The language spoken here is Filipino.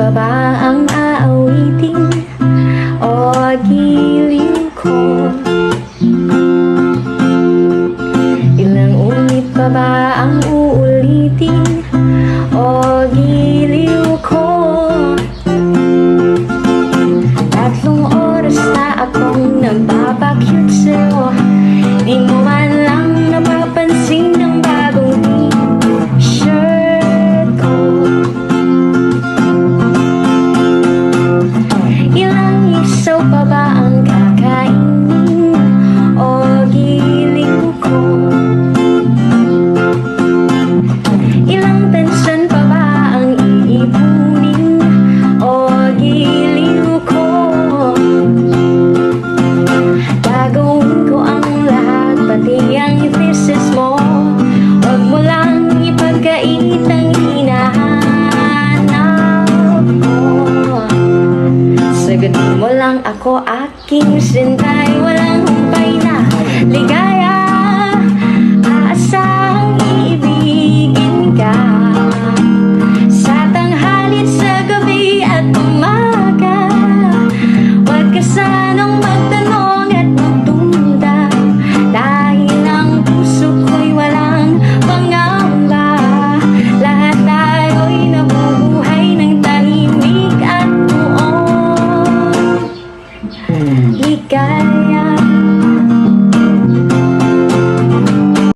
pa ba ang aawitin o giliw ko? Ilang ulit pa ba ang uulitin o giliw ko? 3 oras na akong nagpapakyut sa'yo, di mo man lang napapansin ang bagong t-shirt ko. Ilang isaw pa ba ang kakainin o giliw ko? Ilang pensyon pa ba ang iipunin o giliw ko? Gagawin ko ang lahat, pati ang thesis mo. Huwag mo lang ipagkait ang hinahanap ko. Sagutin mo lang ako, aking sintay.